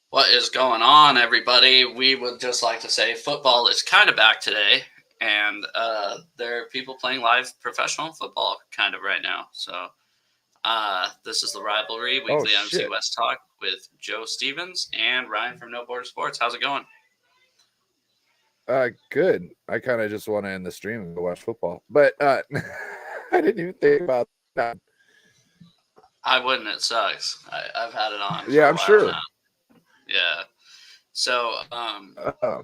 What is going on, everybody? We would just like to say football is kind of back today, and there are people playing live professional football kind of right now. So this is the Rivalry Weekly NFC West Talk with Joe Stevens and Ryan from No Border Sports. How's it going? Good. I kind of just want to end the stream and go watch football, but I didn't even think about that. I wouldn't. It sucks. I've had it on. Yeah, I'm sure. Now. Yeah. So,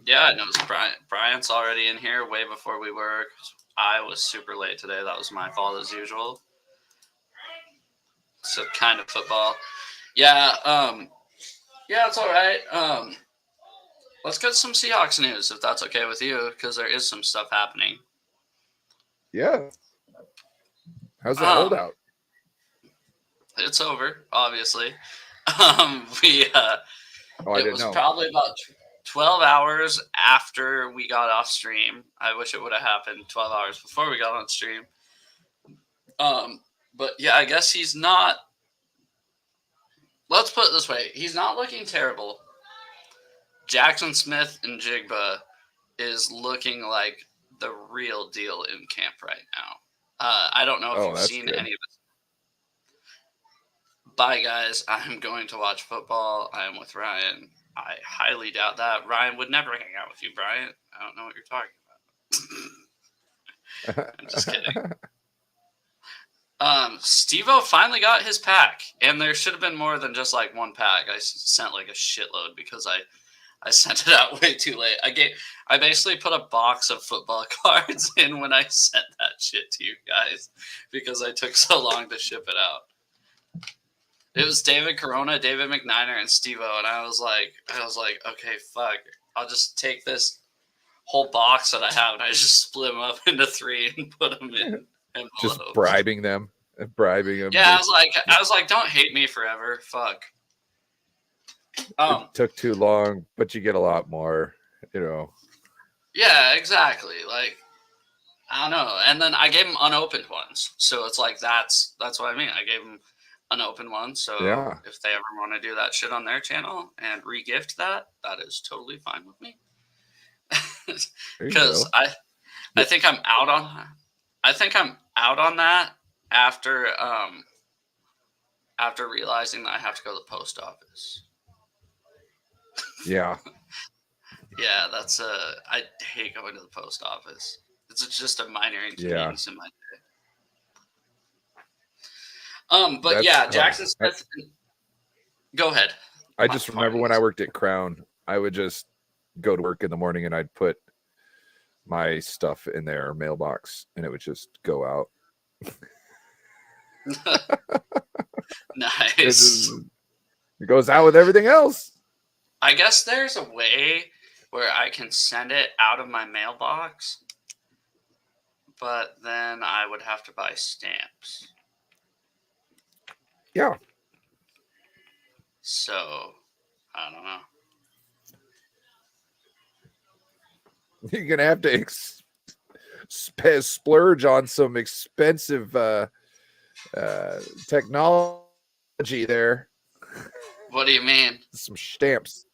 yeah, I noticed Brian's already in here way before we were. I was super late today. That was my fault as usual. So, kind of football. Yeah, yeah, it's all right. Let's get some Seahawks news, if that's okay with you, because there is some stuff happening. Yeah. How's the holdout? It's over, obviously. It was probably about 12 hours after we got off stream. I wish it would have happened 12 hours before we got on stream. But yeah, I guess he's not. Let's put it this way. He's not looking terrible. Jackson Smith and Jigba is looking like the real deal in camp right now. I don't know if you've seen any of it. Bye, guys. I'm going to watch football. I am with Ryan. I highly doubt that. Ryan would never hang out with you, Brian. I don't know what you're talking about. I'm just kidding. Steve-O finally got his pack, and there should have been more than just like one pack. I sent like a shitload because I sent it out way too late. I basically put a box of football cards in when I sent that shit to you guys because I took so long to ship it out. It was David Corona, David McNiner, and Steve-O, and I was like, okay, fuck. I'll just take this whole box that I have, and I just split them up into 3 and put them in envelopes. Just bribing them. Yeah, I was like, don't hate me forever. Fuck. It took too long, but you get a lot more, Yeah, exactly. Like, I don't know. And then I gave them unopened ones, so it's like that's what I mean. I gave them unopened one, so if they ever want to do that shit on their channel and re-gift that is totally fine with me. Because I think I'm out on that after realizing that I have to go to the post office. Yeah. Yeah, that's I hate going to the post office. It's just a minor inconvenience in my day. But Jackson Smith. Go ahead. I just remember when I worked at Crown, I would just go to work in the morning and I'd put my stuff in their mailbox and it would just go out. Nice. It goes out with everything else. I guess there's a way where I can send it out of my mailbox, but then I would have to buy stamps. Yeah. So, I don't know. You're going to have to splurge on some expensive technology there. What do you mean? Some stamps.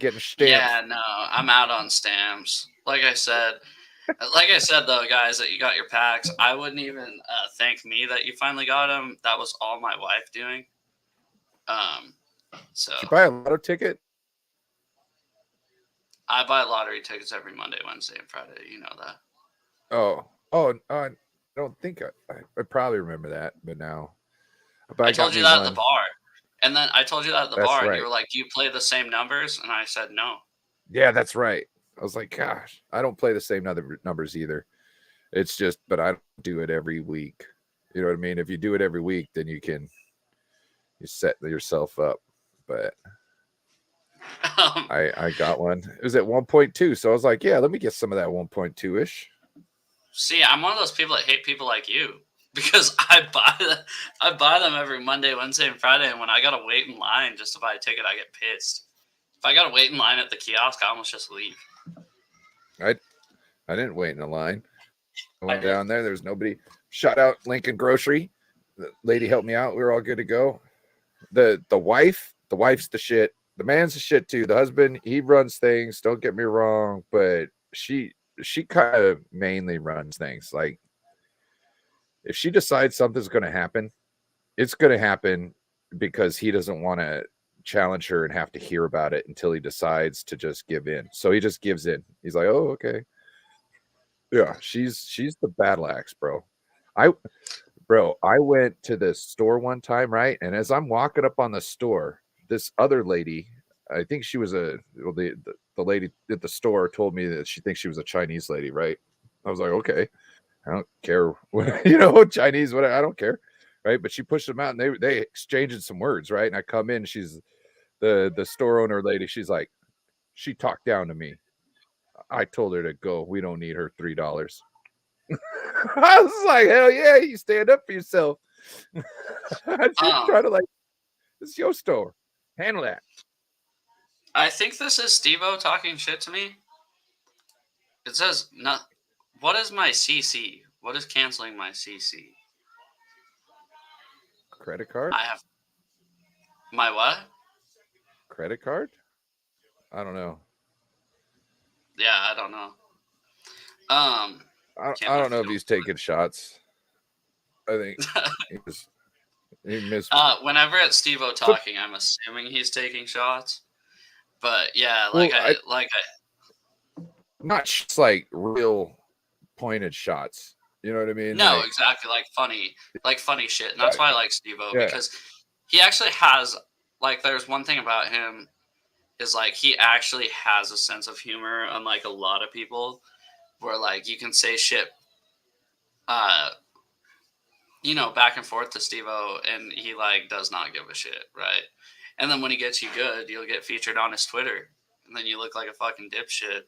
Getting stamps. Yeah, no, I'm out on stamps. Like I said, though, guys, that you got your packs, I wouldn't even thank me that you finally got them. That was all my wife doing. So did you buy a lotto ticket? I buy lottery tickets every Monday, Wednesday, and Friday. You know that. I don't think I probably remember that, but now. I told you that at the bar. And then I told you that at the bar, right. And you were like, do you play the same numbers? And I said, no. Yeah, that's right. I was like, gosh, I don't play the same numbers either. It's just, but I don't do it every week. You know what I mean? If you do it every week, then you set yourself up. But I got one. It was at 1.2, so I was like, yeah, let me get some of that 1.2 ish. See, I'm one of those people that hate people like you because I buy them every Monday, Wednesday, and Friday, and when I gotta wait in line just to buy a ticket, I get pissed. If I gotta wait in line at the kiosk, I almost just leave. I didn't wait in a line. I went I did. down there. There was nobody. Shout out Lincoln Grocery. The lady helped me out. We were all good to go. The wife's the shit. The man's the shit too. The husband, he runs things. Don't get me wrong, but she kind of mainly runs things. Like if she decides something's going to happen, it's going to happen because he doesn't want to challenge her and have to hear about it until he decides to just give in. So he just gives in. He's like, "Oh, okay." Yeah, she's the battle axe, bro. I went to the store one time, right? And as I'm walking up on the store, this other lady, I think she was the lady at the store told me that she thinks she was a Chinese lady, right? I was like, okay, I don't care what Chinese, what I don't care, right? But she pushed them out and they exchanged some words, right? And I come in, she's the store owner lady, she's like, she talked down to me. I told her to go. We don't need her $3. I was like, hell yeah, you stand up for yourself. She's trying to like, it's your store. Handle that. I think this is Steve-O talking shit to me. It says, not. What is my CC? What is canceling my CC? Credit card? I have my what? Credit card? I don't know. Yeah, I don't know. I don't know if he's taking shots. I think he missed. Whenever it's Steve-O talking, I'm assuming he's taking shots. But yeah, not just like real pointed shots. You know what I mean? No, like, exactly. Like funny shit. And that's why I like Steve-O yeah. because he actually has there's one thing about him is he actually has a sense of humor, unlike a lot of people, where you can say shit back and forth to Steve-O and he does not give a shit, right? And then when he gets you good, you'll get featured on his Twitter, and then you look like a fucking dipshit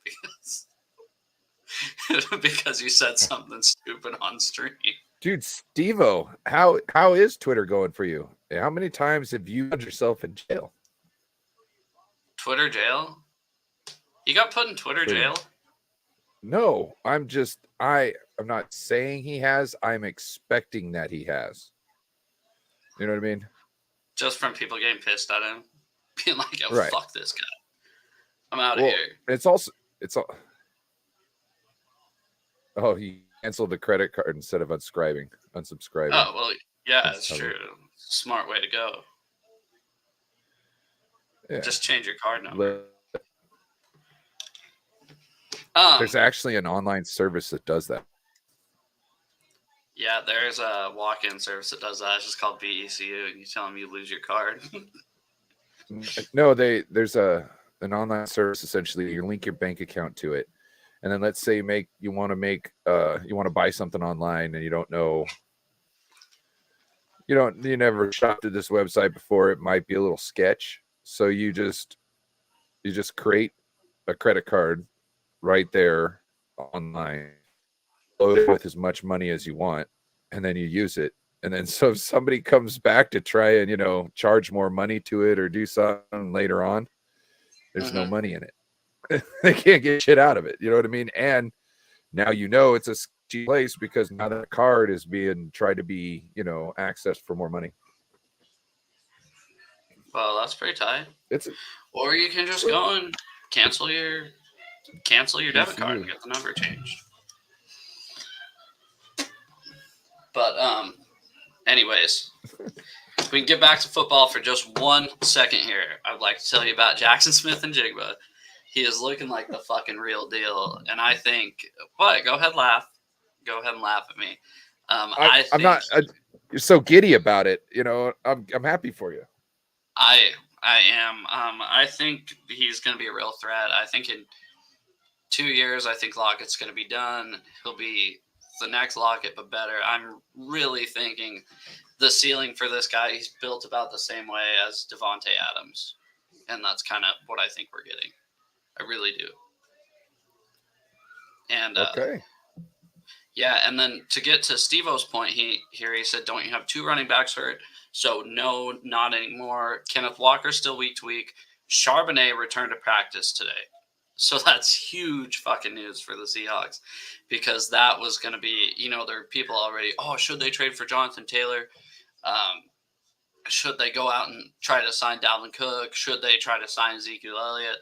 because you said something stupid on stream. Dude, Steve-O, how is Twitter going for you? How many times have you found yourself in jail? Twitter jail? You got put in Twitter jail? No, I'm not saying he has. I'm expecting that he has. You know what I mean? Just from people getting pissed at him, being like, "Oh, right. Fuck this guy, I'm out of here." It's all. Oh, he canceled the credit card instead of unsubscribing. Oh well, yeah, it's true. Smart way to go. Yeah. Just change your card number. There's actually an online service that does that. Yeah, there's a walk-in service that does that. It's just called BECU, and you tell them you lose your card. No, there's an online service. Essentially, you link your bank account to it, and then let's say you want to buy something online, and you don't know. You never shopped at this website before. It might be a little sketch, so you just create a credit card right there online, load it with as much money as you want, and then you use it. And then so if somebody comes back to try and charge more money to it or do something later on, there's no money in it. They can't get shit out of it. You know what I mean? And now it's a sketchy place because now that card is being tried to be accessed for more money. Well, that's pretty tight. Or you can just go and cancel your debit card and get the number changed. But anyways, if we can get back to football for just 1 second here, I'd like to tell you about Jackson Smith-Njigba. He is looking like the fucking real deal, and I think. What? Go ahead, laugh. Go ahead and laugh at me. I'm not. You're so giddy about it. I'm happy for you. I am. I think he's going to be a real threat. I think in 2 years, I think Lockett's going to be done. He'll be the next Lockett, but better. I'm really thinking the ceiling for this guy, he's built about the same way as Devontae Adams. And that's kind of what I think we're getting. I really do. And Okay. yeah, and then to get to Steve-O's point, he said, don't you have 2 running backs hurt? So no, not anymore. Kenneth Walker's still week to week. Charbonnet returned to practice today. So that's huge fucking news for the Seahawks, because that was going to be, there are people already, should they trade for Jonathan Taylor? Should they go out and try to sign Dalvin Cook? Should they try to sign Ezekiel Elliott?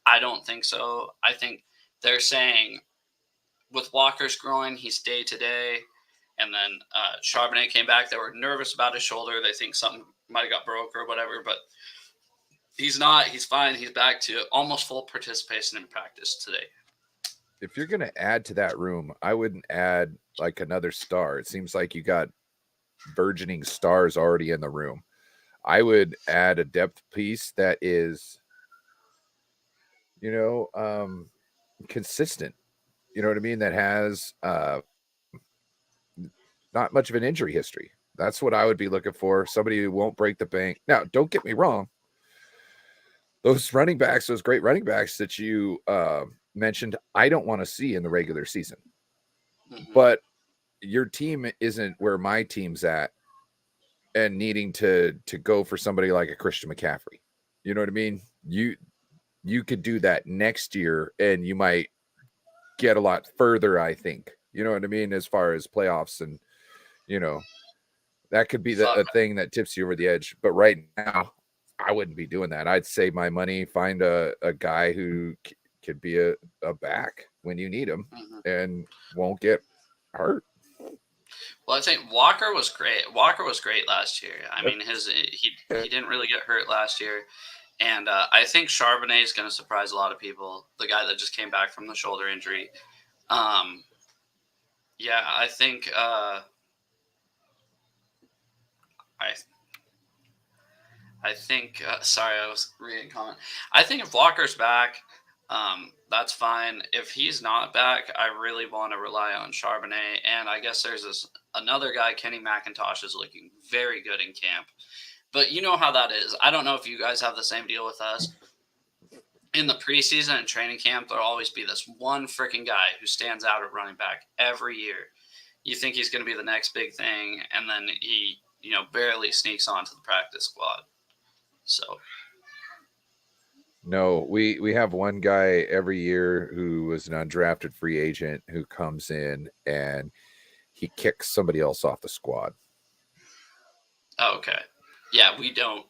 I don't think so. I think they're saying with Walker's groin, he's day to day. And then Charbonnet came back. They were nervous about his shoulder. They think something might have got broke or whatever, but he's not. He's fine. He's back to almost full participation in practice today. If you're going to add to that room, I wouldn't add like another star. It seems like you got burgeoning stars already in the room. I would add a depth piece that is, consistent. You know what I mean? That has not much of an injury history. That's what I would be looking for. Somebody who won't break the bank. Now, don't get me wrong. Those running backs, those great running backs that you mentioned, I don't want to see in the regular season. Mm-hmm. But your team isn't where my team's at and needing to go for somebody like a Christian McCaffrey. You know what I mean? You could do that next year and you might get a lot further, I think. You know what I mean? As far as playoffs and, that could be the thing that tips you over the edge. But right now, I wouldn't be doing that. I'd save my money, find a guy who could be a back when you need him and won't get hurt. Well, I think Walker was great. Walker was great last year. I mean, he didn't really get hurt last year. And I think Charbonnet is going to surprise a lot of people, the guy that just came back from the shoulder injury. Yeah, I think I think sorry, I was reading a comment. I think if Walker's back, that's fine. If he's not back, I really want to rely on Charbonnet. And I guess there's another guy, Kenny McIntosh, is looking very good in camp. But you know how that is. I don't know if you guys have the same deal with us. In the preseason and training camp, there'll always be this one freaking guy who stands out at running back every year. You think he's going to be the next big thing, and then he, barely sneaks onto the practice squad. So. No, we have one guy every year who was an undrafted free agent who comes in and he kicks somebody else off the squad. Oh, okay. Yeah, we don't.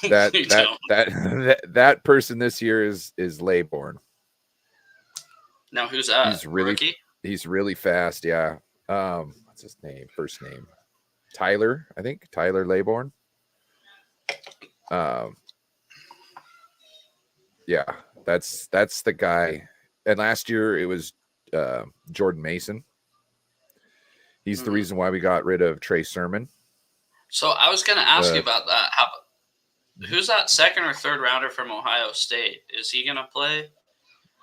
That person this year is Laybourne. Now who's that? He's rookie? He's really fast. Yeah. What's his name? First name? Tyler, I think. Tyler Laybourne. Yeah, that's the guy. And last year it was Jordan Mason. He's the reason why we got rid of Trey Sermon. So I was going to ask you about that. Who's that second or third rounder from Ohio State? Is he going to play?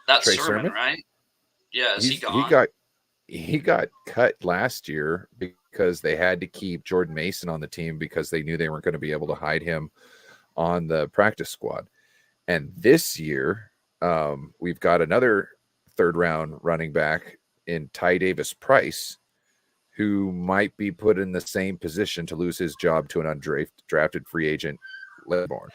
That's Trey Sermon, right? Yeah, is he gone? He got cut last year because they had to keep Jordan Mason on the team because they knew they weren't going to be able to hide him on the practice squad. And this year, we've got another third-round running back in Ty Davis Price, who might be put in the same position to lose his job to an undrafted free agent, Laybourne.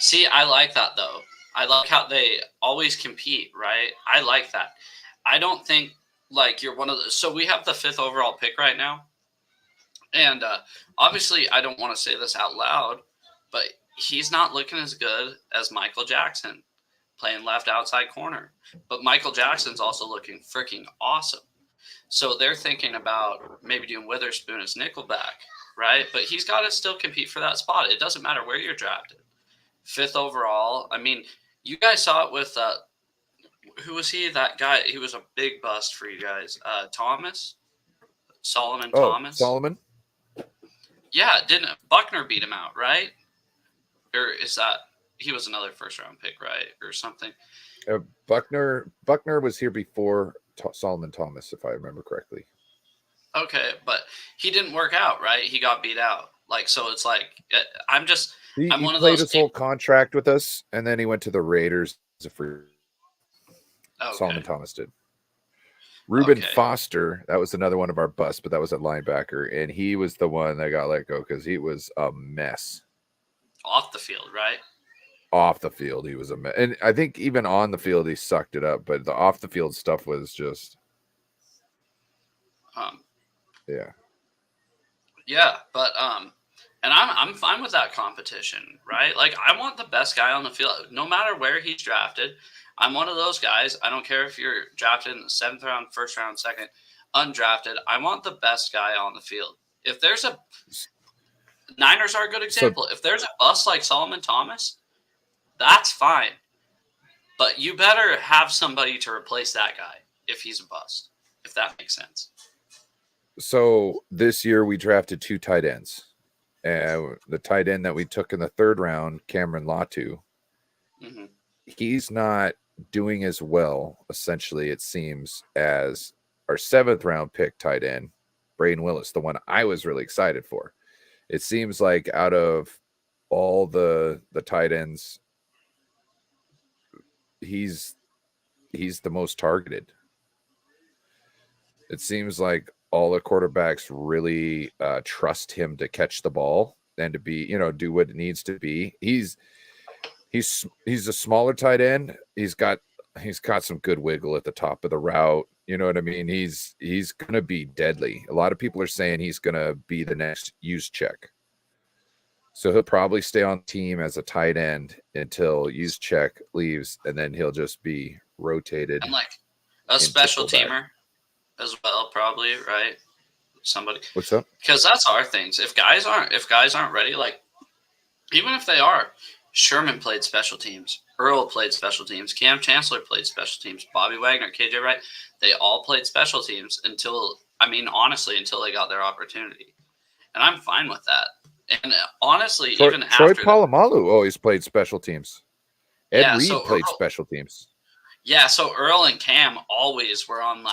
See, I like that, though. I like how they always compete, right? I like that. I don't think, you're one of the – so we have the 5th overall pick right now. And obviously, I don't want to say this out loud, but he's not looking as good as Michael Jackson playing left outside corner. But Michael Jackson's also looking freaking awesome. So they're thinking about maybe doing Witherspoon as nickelback, right? But he's got to still compete for that spot. It doesn't matter where you're drafted. 5th overall. I mean, you guys saw it with who was he? That guy. He was a big bust for you guys. Solomon Thomas. Solomon. Yeah, didn't Buckner beat him out, right? Or is that he was another first round pick, right, or something? Buckner was here before Solomon Thomas, if I remember correctly. Okay, but he didn't work out, right? He got beat out. Like, so it's like I'm He one of played those his people. whole contract with us, and then he went to the Raiders as a free. Solomon Okay. Thomas did. Reuben Okay. Foster, that was another one of our busts, but that was a linebacker, and he was the one that got let go because he was a mess. Off the field, right? Off the field, he was a mess. And I think even on the field, he sucked it up, but the off the field stuff was just, yeah. Yeah, but and I'm fine with that competition, right? Like I want the best guy on the field, no matter where he's drafted. I'm one of those guys. I don't care if you're drafted in the 7th round, 1st round, 2nd, undrafted. I want the best guy on the field. If there's a Niners are a good example. If there's a bust like Solomon Thomas, that's fine. But you better have somebody to replace that guy if he's a bust, if that makes sense. So this year we drafted 2 tight ends. The tight end that we took in the 3rd round, Cameron Latu, he's not doing as well, essentially, it seems, as our 7th round pick tight end, Braden Willis, the one I was really excited for. It seems like out of all the tight ends, he's the most targeted. It seems like all the quarterbacks really trust him to catch the ball and to be, do what it needs to be. He's a smaller tight end. He's got some good wiggle at the top of the route. You know what I mean? He's gonna be deadly. A lot of people are saying he's gonna be the next Juszczyk. So he'll probably stay on team as a tight end until Juszczyk leaves, and then he'll just be rotated. And like a special teamer as well, probably, right? Somebody. What's up? Because that's our things. If guys aren't ready, like even if they are, Sherman played special teams. Earl played special teams. Cam Chancellor played special teams. Bobby Wagner, KJ Wright, they all played special teams until they got their opportunity. And I'm fine with that. And honestly, even Troy after Polamalu always played special teams. Ed Reed played special teams. Yeah, so Earl and Cam always were on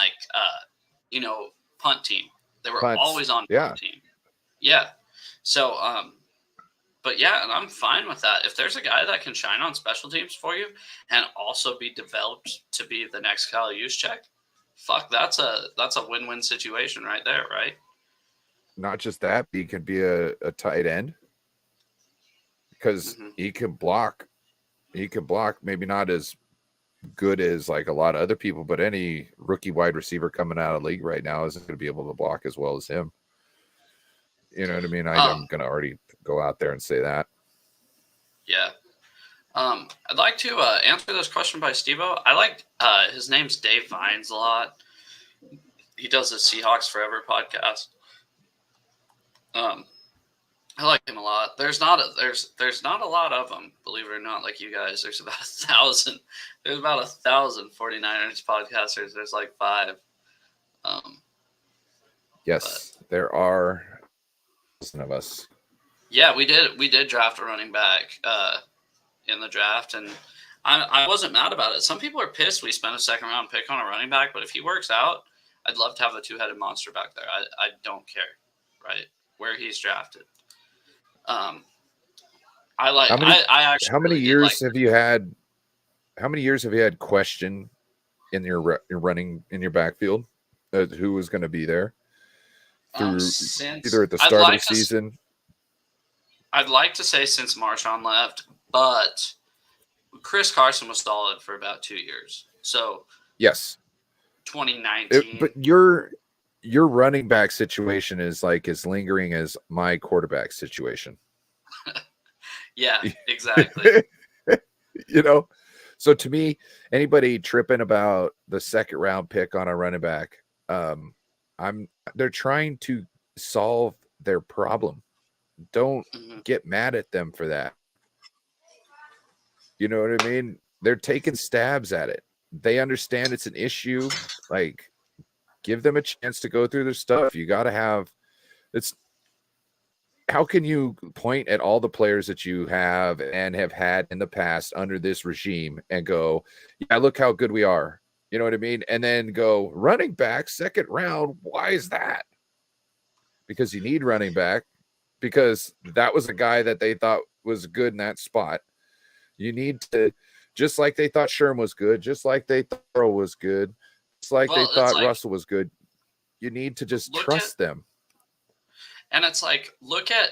punt team. They were always on punt team. Yeah. So but yeah, and I'm fine with that. If there's a guy that can shine on special teams for you and also be developed to be the next Kyle Juszczyk, fuck, that's a win-win situation right there, right? Not just that, he can be a tight end because he can block. He can block, maybe not as good as like a lot of other people, but any rookie wide receiver coming out of the league right now isn't going to be able to block as well as him. You know what I mean? I'm going to already go out there and say that. Yeah. I'd like to answer this question by Steve-O. I like his name's Dave Vines a lot. He does the Seahawks Forever podcast. I like him a lot. There's not a lot of them, believe it or not, like you guys. There's about 1,000. There's about 1,000 49ers podcasters. There's like 5. Yes, there are of us. Yeah, we did draft a running back in the draft, and I wasn't mad about it. Some people are pissed we spent a 2nd round pick on a running back, but if he works out, I'd love to have a 2-headed monster back there. I don't care, right, where he's drafted. How many years have you had question in your running in your backfield who was going to be there through either at the start of the season? I'd like to say since Marshawn left, but Chris Carson was solid for about 2 years. So yes, 2019. But your running back situation is like as lingering as my quarterback situation. Yeah, exactly. So to me, anybody tripping about the 2nd round pick on a running back, they're trying to solve their problem. Don't get mad at them for that. You know what I mean? They're taking stabs at it. They understand it's an issue. Like, give them a chance to go through their stuff. You got to have it's. How can you point at all the players that you have and have had in the past under this regime and go, yeah, look how good we are. You know what I mean? And then go running back, second round. Why is that? Because you need running back, because that was a guy that they thought was good in that spot. You need to, just like they thought Sherm was good, just like they thought Earl was good, just like they thought Russell was good. You need to just trust them. And it's like, look at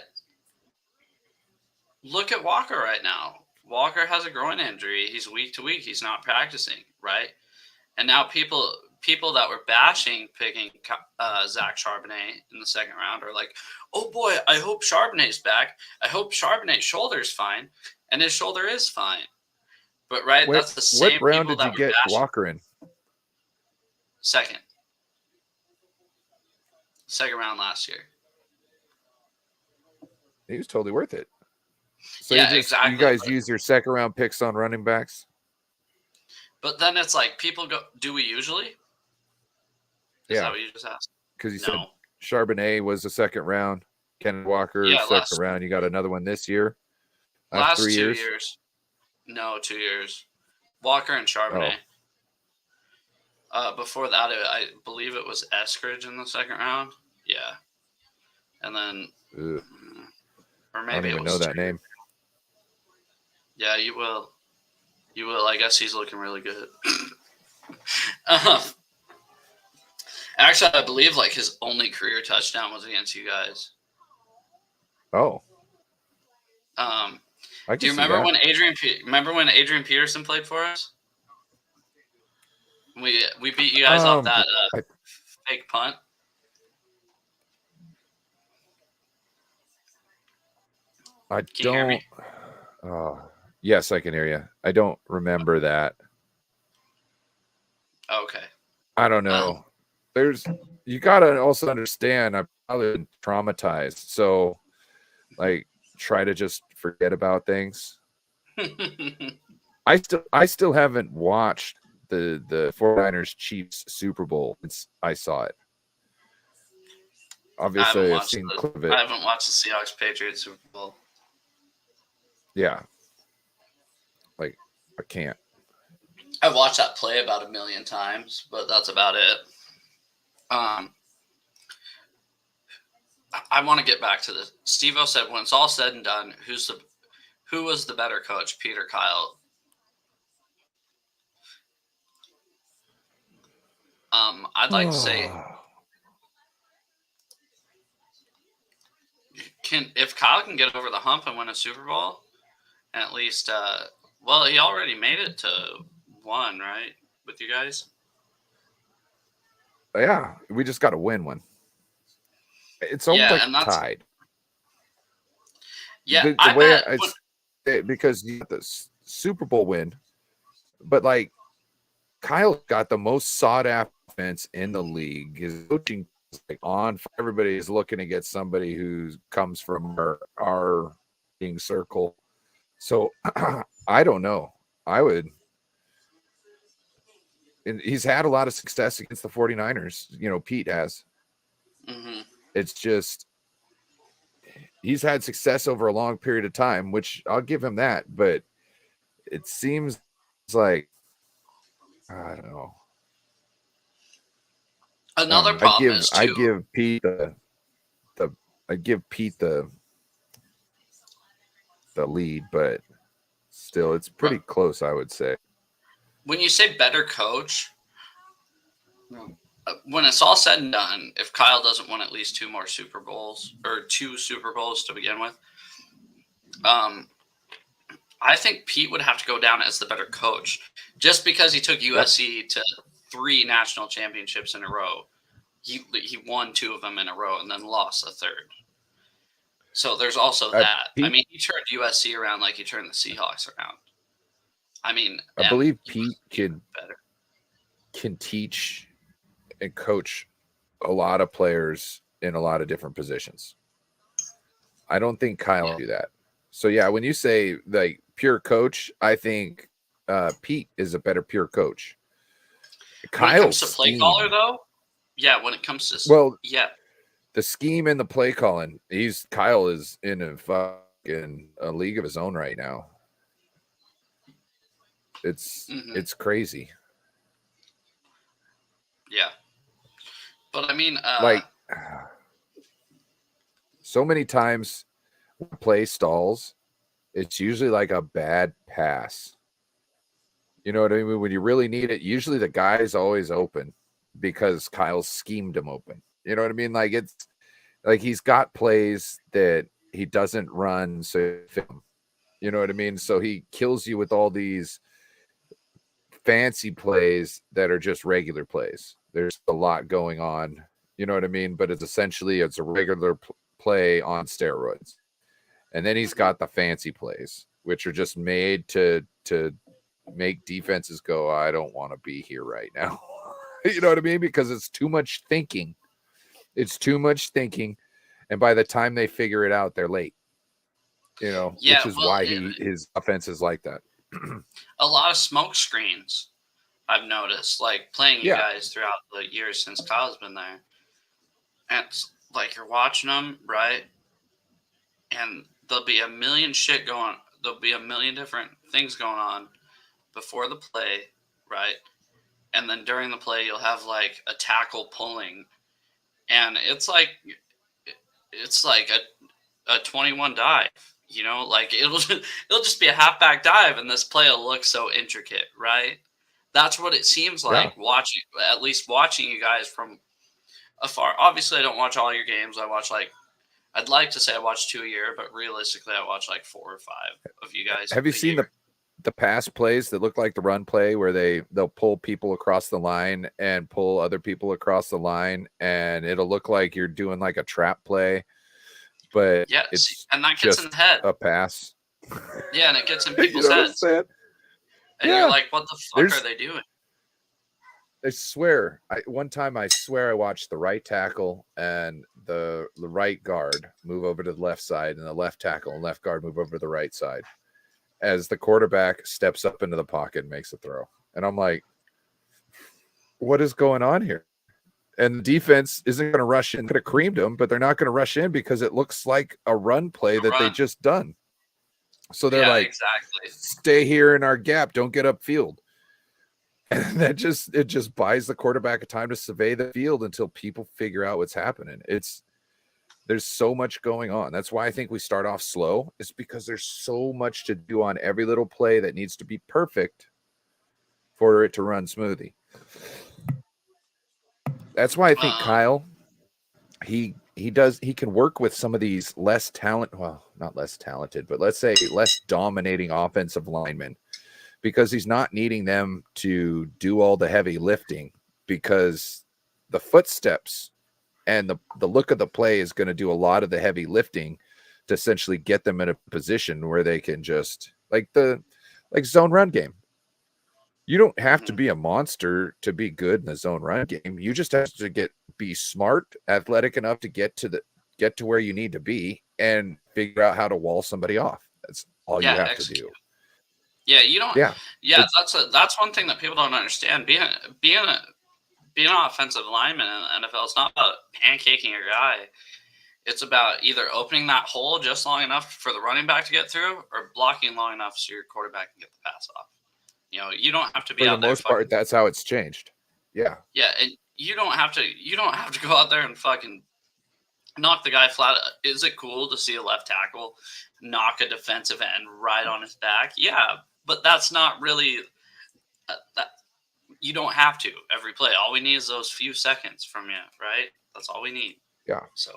Walker right now. Walker has a groin injury. He's week to week. He's not practicing, right? And now people that were bashing picking Zach Charbonnet in the second round are like, oh boy, I hope Charbonnet's back. I hope Charbonnet's shoulder's fine. And his shoulder is fine. But that's the same what round people did that you were get Walker in? Second round last year. He was totally worth it. So yeah, exactly. You guys use your second round picks on running backs? But then it's like, people go, do we usually? Is that what you just asked? Because you said Charbonnet was the second round. Ken Walker, second round. You got another one this year? Last 3 years. No, 2 years. Walker and Charbonnet. Before that, I believe it was Eskridge in the second round. Yeah. And then... Or maybe I don't even know that name. Yeah, you will. You will. I guess he's looking really good. Actually, I believe like his only career touchdown was against you guys. Oh. Do you remember when Adrian Peterson played for us? We beat you guys off that fake punt. I don't. Yes, I can hear you. I don't remember that. Okay. I don't know. You gotta also understand, I've probably been traumatized. So, like, try to just forget about things. I still haven't watched the 49ers Chiefs Super Bowl since I saw it. Obviously, I've seen clip of it. I haven't watched the Seahawks Patriots Super Bowl. Yeah. Like, I can't. I've watched that play about 1 million times, but that's about it. I want to get back to this. Steve-O said, when it's all said and done, who was the better coach, Pete or Kyle? I'd like to say, if Kyle can get over the hump and win a Super Bowl, and at least, he already made it to 1, right, with you guys? Yeah, we just got to win one. It's almost like tied. Yeah, because you got this Super Bowl win, but like Kyle got the most sought after offense in the league. His coaching is like on. Everybody is looking to get somebody who comes from our circle. So I don't know. I would. And he's had a lot of success against the 49ers. You know, Pete has. Mm-hmm. It's just he's had success over a long period of time, which I'll give him that. But it seems like, I don't know. Another problem is too. I give Pete the lead, but still, it's pretty close, I would say. When you say better coach, when it's all said and done, if Kyle doesn't win at least 2 more Super Bowls, or 2 Super Bowls to begin with, I think Pete would have to go down as the better coach, just because he took USC to 3 national championships in a row. He won 2 of them in a row and then lost a third. So there's also that. Pete, I mean, he turned USC around like he turned the Seahawks around. I mean, I believe Pete can teach and coach a lot of players in a lot of different positions. I don't think Kyle will do that. So yeah, when you say like pure coach, I think Pete is a better pure coach. When it comes to play caller, though, when it comes to the scheme and the play calling, Kyle is in a league of his own right now. It's crazy. Yeah. But I mean, Like so many times when play stalls, it's usually like a bad pass. You know what I mean? When you really need it, usually the guy's always open because Kyle schemed him open. You know what I mean? Like it's like he's got plays that he doesn't run, so you know what I mean? So he kills you with all these fancy plays that are just regular plays. There's a lot going on, you know what I mean? But it's a regular play on steroids. And then he's got the fancy plays, which are just made to make defenses go, I don't want to be here right now. You know what I mean? Because it's too much thinking. It's too much thinking. And by the time they figure it out, they're late. You know, yeah, which is well, why his offense is like that. a lot of smoke screens I've noticed, like playing you guys throughout the years since Kyle's been there. And it's like you're watching them, right? And there'll be a million different things going on before the play, right? And then during the play, you'll have like a tackle pulling, and it's like a 21 dive. You know, like it'll just be a halfback dive, and this play will look so intricate, right? That's what it seems like watching you guys from afar. Obviously, I don't watch all your games. I'd like to say I watch 2 a year, but realistically, I watch like 4 or 5 of you guys. Have you seen the pass plays that look like the run play where they'll pull people across the line and pull other people across the line, and it'll look like you're doing like a trap play, but and that gets in the head. A pass. Yeah, and it gets in people's heads. And you're like, what the fuck are they doing? I swear, one time I watched the right tackle and the right guard move over to the left side, and the left tackle and left guard move over to the right side as the quarterback steps up into the pocket and makes a throw. And I'm like, what is going on here? And the defense isn't going to rush in. Could have creamed them, but they're not going to rush in because it looks like a run play that they just done. So they're like, exactly. Stay here in our gap. Don't get upfield. And it just buys the quarterback a time to survey the field until people figure out what's happening. There's so much going on. That's why I think we start off slow. It's because there's so much to do on every little play that needs to be perfect for it to run smoothly. That's why I think Kyle, he can work with some of these less not less talented, but let's say less dominating offensive linemen, because he's not needing them to do all the heavy lifting, because the footsteps and the look of the play is going to do a lot of the heavy lifting to essentially get them in a position where they can just like zone run game. You don't have to be a monster to be good in the zone run game. You just have to be smart, athletic enough to get to where you need to be and figure out how to wall somebody off. That's all you have to do. Yeah, you don't. Yeah, that's one thing that people don't understand. Being an offensive lineman in the NFL, it's not about pancaking your guy. It's about either opening that hole just long enough for the running back to get through, or blocking long enough so your quarterback can get the pass off. You know, you don't have to be for out the most part. That's how it's changed. Yeah. Yeah, and you don't have to go out there and fucking knock the guy flat. Is it cool to see a left tackle knock a defensive end right on his back? Yeah, but that's not really that. You don't have to every play. All we need is those few seconds from you, right? That's all we need. Yeah. So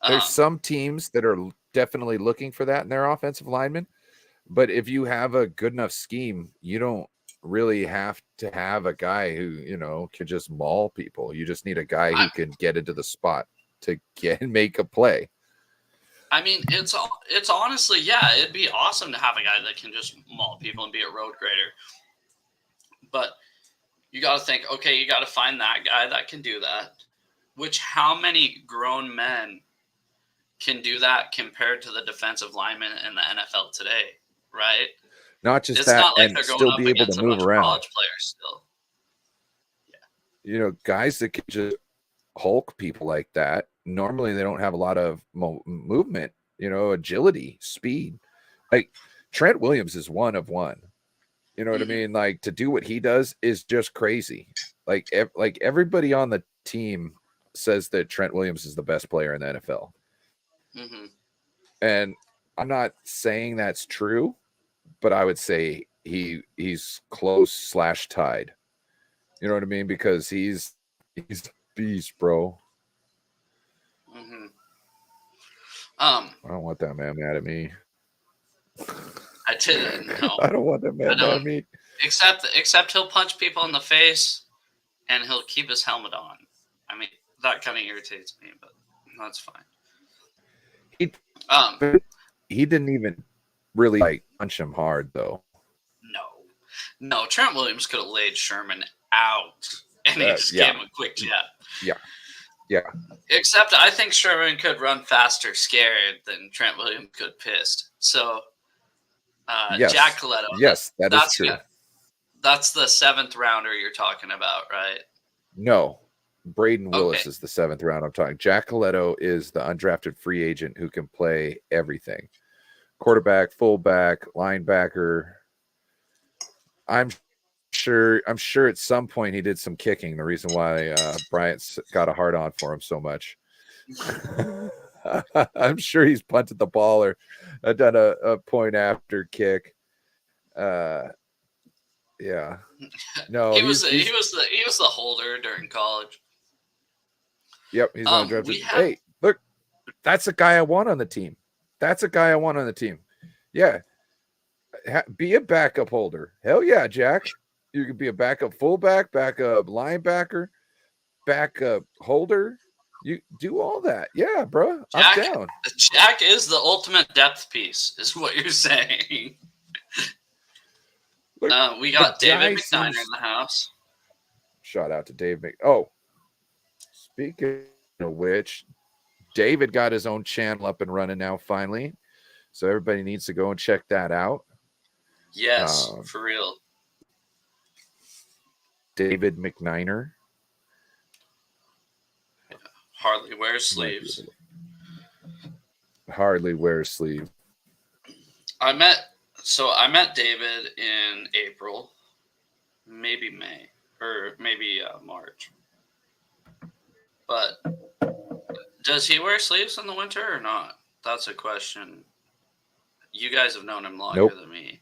there's some teams that are definitely looking for that in their offensive linemen. But if you have a good enough scheme, you don't really have to have a guy who, can just maul people. You just need a guy who can get into the spot to make a play. I mean, it's honestly, yeah, it'd be awesome to have a guy that can just maul people and be a road grader. But you got to think, okay, you got to find that guy that can do that. Which, how many grown men can do that compared to the defensive linemen in the NFL today? Right? Not just that, not like and still be able to move around. College players still. Yeah. Guys that can just Hulk people like that. Normally, they don't have a lot of movement. Agility, speed. Like Trent Williams is one of one. You know what I mean? Like to do what he does is just crazy. like everybody on the team says that Trent Williams is the best player in the NFL. Mm-hmm. And I'm not saying that's true, but I would say he's close / tied. You know what I mean? Because he's a beast, bro. Mm-hmm. I don't want that man mad at me. I didn't know. I don't want that man mad at me. Except he'll punch people in the face and he'll keep his helmet on. I mean, that kind of irritates me, but that's fine. He didn't even really like punch him hard though. No. Trent Williams could have laid Sherman out, and he just gave him a quick jab. Yeah. Except I think Sherman could run faster scared than Trent Williams could pissed. So, yes. Jack Coletto. Yes, that's true. That's the 7th rounder you're talking about, right? No. Braden Willis is the 7th round I'm talking. Jack Coletto is the undrafted free agent who can play everything. Quarterback, fullback, linebacker. I'm sure at some point he did some kicking. The reason why Bryant's got a hard on for him so much. I'm sure he's punted the ball or done a point after kick. Yeah. No, he was the holder during college. Yep, he's undrafted. Hey, look, that's a guy I want on the team. Yeah. Be a backup holder. Hell yeah, Jack. You could be a backup fullback, backup linebacker, backup holder. You do all that. Yeah, bro. I'm down. Jack is the ultimate depth piece, is what you're saying. Look, we got David McNiner in the house. Shout out to Dave Oh, speaking of which, David got his own channel up and running now finally. So everybody needs to go and check that out. Yes, for real. David McNiner. Hardly wears sleeves. I met David in April, maybe May, or maybe March. But does he wear sleeves in the winter or not? That's a question. You guys have known him longer than me.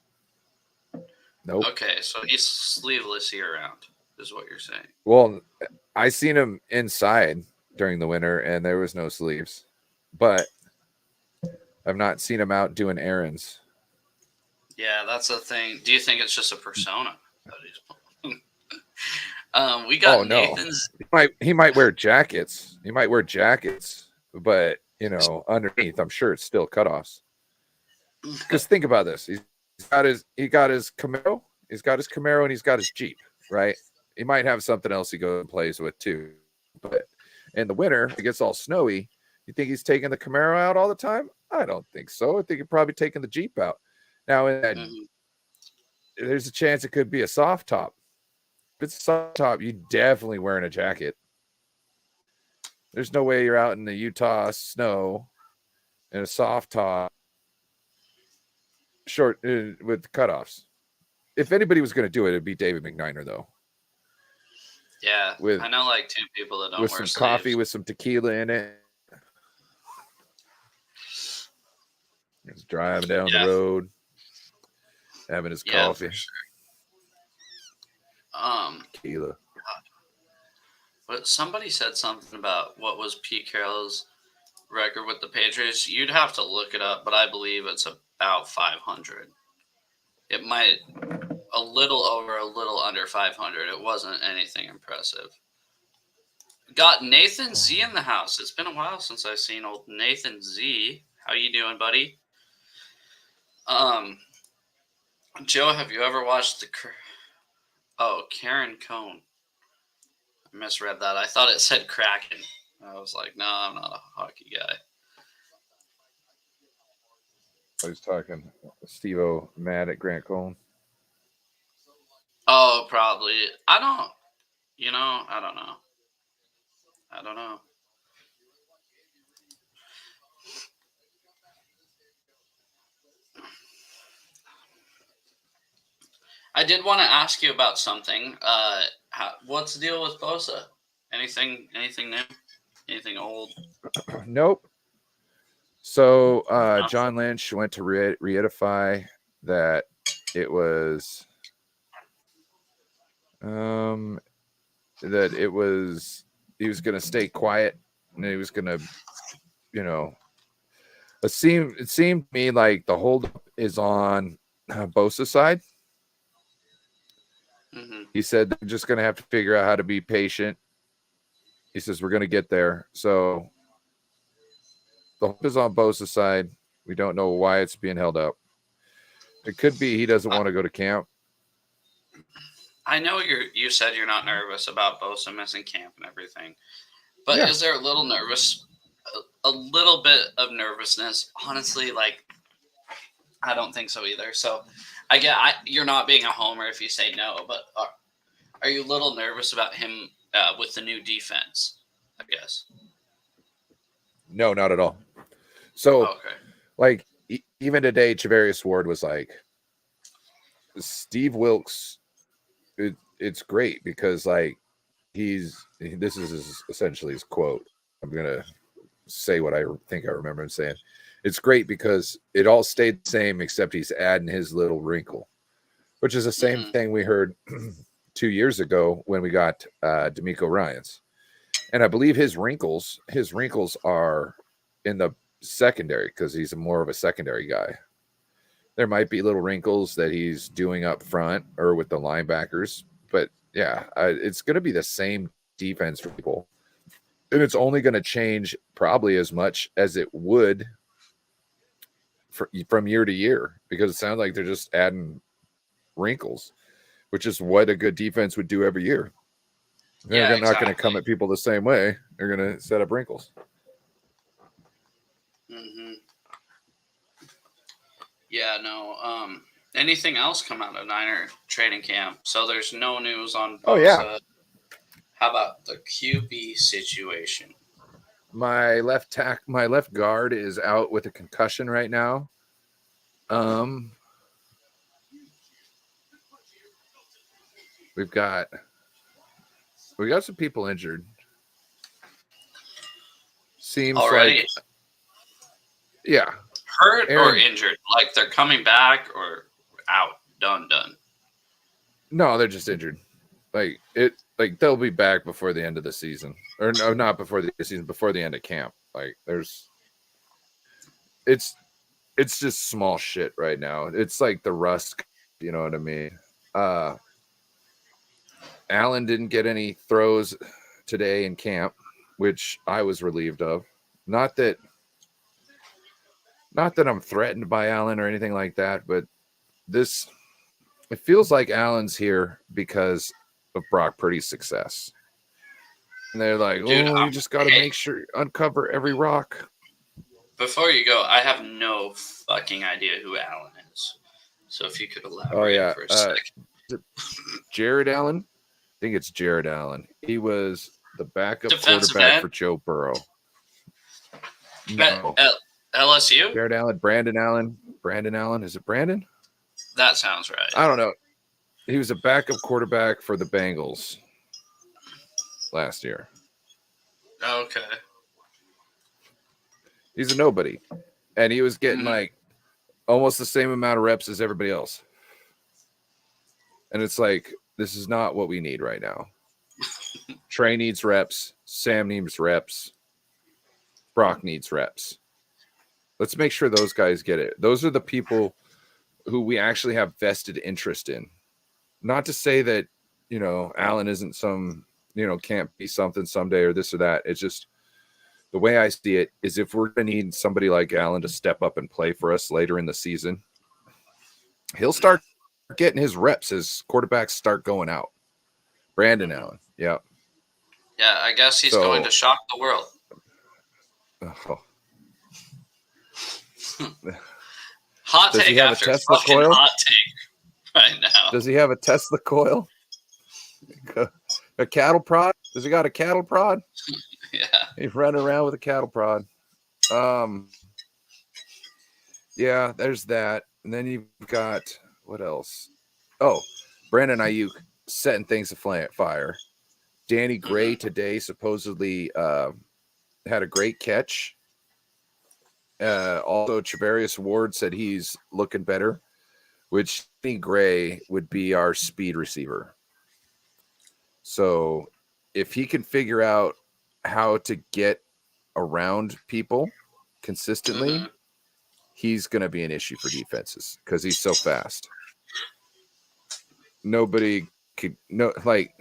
Nope. Okay, so he's sleeveless year round, is what you're saying. Well, I seen him inside during the winter, and there was no sleeves. But I've not seen him out doing errands. Yeah, that's the thing. Do you think it's just a persona? We got Nathan's. He might wear jackets. But underneath, I'm sure it's still cutoffs. Because think about this: he got his Camaro, and he's got his Jeep, right? He might have something else he goes and plays with too. But in the winter, it gets all snowy. You think he's taking the Camaro out all the time? I don't think so. I think he's probably taking the Jeep out. Now, there's a chance it could be a soft top. If it's a soft top, you're definitely wearing a jacket. There's no way you're out in the Utah snow in a soft top, short with cutoffs. If anybody was going to do it, it'd be David McNiner, though. Yeah, I know like 2 people that don't wear with some sleeves. Coffee with some tequila in it. He's driving down the road, having his coffee. For sure. Tequila. But somebody said something about what was Pete Carroll's record with the Patriots. You'd have to look it up, but I believe it's about 500. It might a little over, a little under 500. It wasn't anything impressive. Got Nathan Z in the house. It's been a while since I've seen old Nathan Z. How you doing, buddy? Joe, have you ever watched Karen Cohn? I misread that. I thought it said Kraken. I was like, no, I'm not a hockey guy. I was talking Steve-O mad at Grant Cohn. Oh, probably. I don't know. I did want to ask you about something. What's the deal with Bosa? Anything new? Anything old? Nope. So No? John Lynch went to reedify that it was that it was he was going to stay quiet and he was going to, you know, it seemed to me like the holdup is on Bosa's side. Mm-hmm. He said they're just going to have to figure out how to be patient. He says we're going to get there. So the hope is on Bosa's side. We don't know why it's being held up. It could be he doesn't want to go to camp. I know you said you're not nervous about Bosa missing camp and everything, but Yeah. is there a little bit of nervousness? Honestly, like, I don't think so either. So you're not being a homer if you say no, but are you a little nervous about him with the new defense, I guess? No, not at all. So, Okay. like, even today, Charvarius Ward was like, Steve Wilkes, it's great because, like, this is essentially his quote. I'm going to say what I think I remember him saying. It's great because it all stayed the same except he's adding his little wrinkle, which is the same thing we heard 2 years ago when we got D'Amico Ryans. And I believe his wrinkles are in the secondary because he's more of a secondary guy. There might be little wrinkles that he's doing up front or with the linebackers, but yeah, it's going to be the same defense for people. And it's only going to change probably as much as it would from year to year because it sounds like they're just adding wrinkles, which is what a good defense would do every year. They're not going to come at people the same way. They're going to set up wrinkles. Mm-hmm. Yeah, no. Anything else come out of Niner training camp? So there's no news on Bosa. Oh, yeah. How about the QB situation? My left guard is out with a concussion right now. We got some people injured. Seems already? Like, yeah. Hurt or injured? Like they're coming back or out? Done. No, they're just injured. Like they'll be back before the end of the season. Or no, not before the season, before the end of camp. Like it's just small shit right now. It's like the rust, you know what I mean? Allen didn't get any throws today in camp, which I was relieved of. Not that I'm threatened by Allen or anything like that, but it feels like Allen's here because of Brock Purdy's success. And they're like, dude, you just got to make sure uncover every rock. Before you go, I have no fucking idea who Allen is. So if you could elaborate for a second. Jared Allen? I think it's Jared Allen. He was the backup quarterback for Joe Burrow. No. LSU? Jared Allen, Brandon Allen. Is it Brandon? That sounds right. I don't know. He was a backup quarterback for the Bengals last year. Okay. He's a nobody. And he was getting like almost the same amount of reps as everybody else. And it's like, this is not what we need right now. Trey needs reps. Sam needs reps. Brock needs reps. Let's make sure those guys get it. Those are the people who we actually have vested interest in. Not to say that, Allen isn't can't be something someday or this or that. It's just the way I see it is if we're going to need somebody like Allen to step up and play for us later in the season, he'll start getting his reps as quarterbacks start going out. Brandon Allen. Yeah. Yeah, I guess he's going to shock the world. Oh. Hot take after Tesla coil? Hot take right now. Does he have a Tesla coil? A cattle prod? Does he got a cattle prod? Yeah. He's running around with a cattle prod. Yeah, there's that. And then you've got what else? Oh, Brandon Ayuk setting things afire. Danny Gray today supposedly had a great catch. Also, Travarius Ward said he's looking better, which Danny Gray would be our speed receiver. So if he can figure out how to get around people consistently, he's going to be an issue for defenses because he's so fast. Nobody could like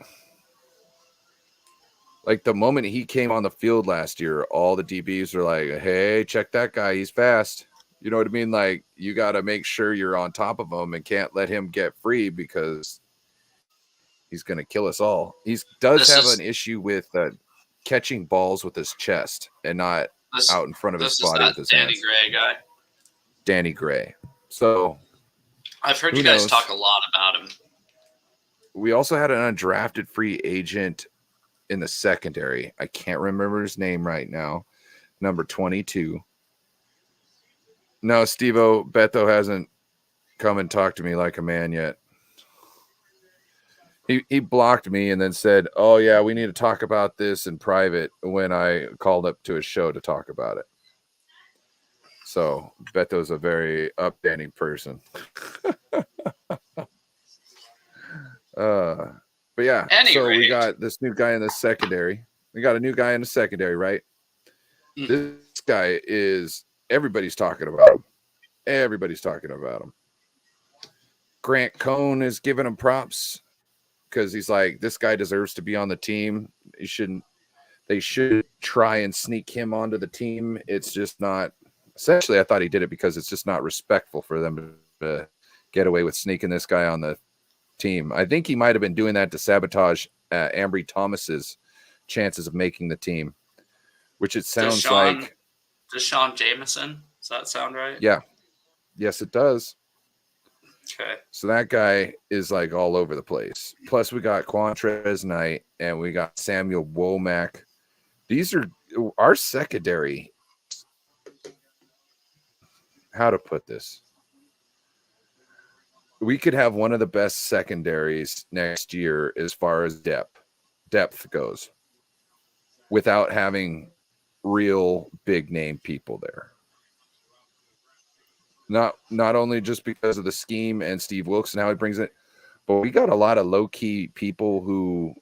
the moment he came on the field last year, all the DBs are like, hey, check that guy. He's fast. You know what I mean? Like, you got to make sure you're on top of him and can't let him get free because he's going to kill us all. He does have an issue with catching balls with his chest and not out in front of his body with his Danny hands. Gray guy. Danny Gray. So I've heard you guys talk a lot about him. We also had an undrafted free agent in the secondary. I can't remember his name right now. Number 22. No, Steve-O, Beto hasn't come and talked to me like a man yet. He blocked me and then said, oh, yeah, we need to talk about this in private when I called up to his show to talk about it. So Beto's a very upstanding person. But yeah, so we got this new guy in the secondary. We got a new guy in the secondary, right? This guy is, everybody's talking about him. Everybody's talking about him. Grant Cohn is giving him props because he's like, this guy deserves to be on the team. They should try and sneak him onto the team. It's just not, essentially, I thought he did it because it's just not respectful for them to get away with sneaking this guy on the team. I think he might have been doing that to sabotage Ambry Thomas's chances of making the team, which it sounds like. Deshaun Jameson, does that sound right? Yeah. Yes, it does. Okay. So that guy is like all over the place. Plus, we got Quantrez Knight and we got Samuel Womack. These are our secondary. How to put this? We could have one of the best secondaries next year as far as depth goes without having real big name people there. Not only just because of the scheme and Steve Wilkes and how he brings it, but we got a lot of low-key people who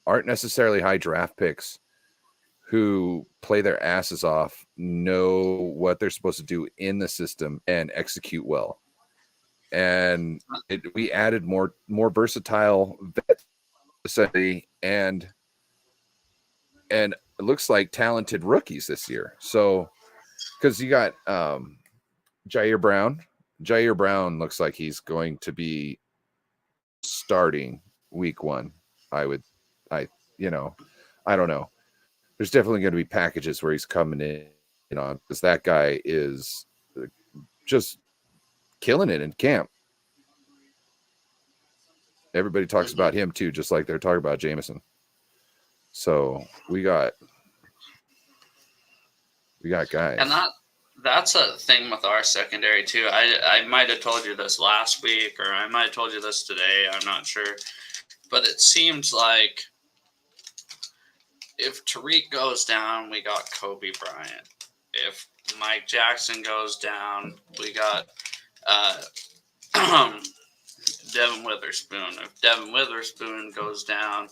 aren't necessarily high draft picks who play their asses off, know what they're supposed to do in the system, and execute well. And we added more versatile vets, and it looks like talented rookies this year. So, because you got Jair Brown. Jair Brown looks like he's going to be starting week 1. I don't know. There's definitely going to be packages where he's coming in, because that guy is just killing it in camp. Everybody talks about him too, just like they're talking about Jameson. So we got guys. And that's a thing with our secondary too. I might have told you this last week, or I might have told you this today. I'm not sure. But it seems like if Tariq goes down, we got Kobe Bryant. If Mike Jackson goes down, we got Devin Witherspoon. If Devin Witherspoon goes down,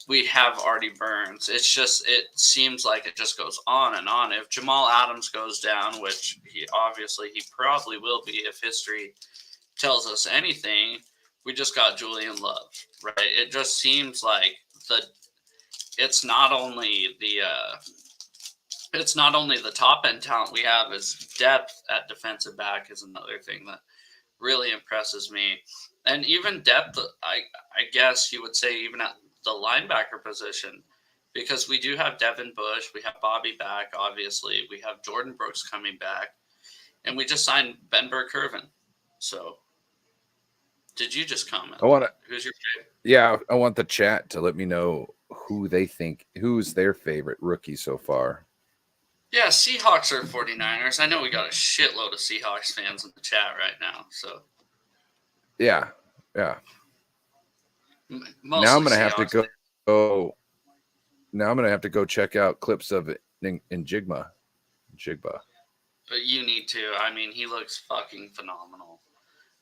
we have Artie Burns. It seems like it just goes on and on. If Jamal Adams goes down, which he probably will be if history tells us anything, we just got Julian Love, right? It just seems like it's not only the top end talent we have, is depth at defensive back is another thing that really impresses me. And even depth, I guess you would say even at the linebacker position, because we do have Devin Bush, we have Bobby back, obviously, we have Jordan Brooks coming back, and we just signed Ben Burke-Irvin. So, did you just comment? Who's your favorite? Yeah, I want the chat to let me know who's their favorite rookie so far. Yeah, Seahawks or 49ers. I know we got a shitload of Seahawks fans in the chat right now. So, yeah. Mostly Now I'm gonna have Seahawks. to go. Now I'm gonna have to go check out clips of it in Jigba. But you need to. I mean, he looks fucking phenomenal.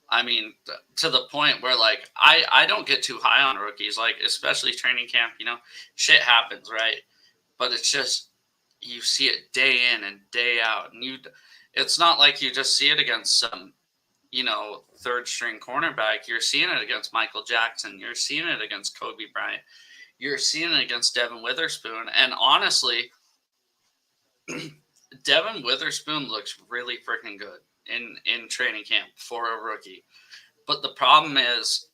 I mean, to the point where, like, I don't get too high on rookies, like, especially training camp, shit happens, right? But it's just, you see it day in and day out. And it's not like you just see it against some, third string cornerback. You're seeing it against Michael Jackson. You're seeing it against Kobe Bryant. You're seeing it against Devin Witherspoon. And honestly, Devin Witherspoon looks really freaking good in training camp for a rookie. But the problem is,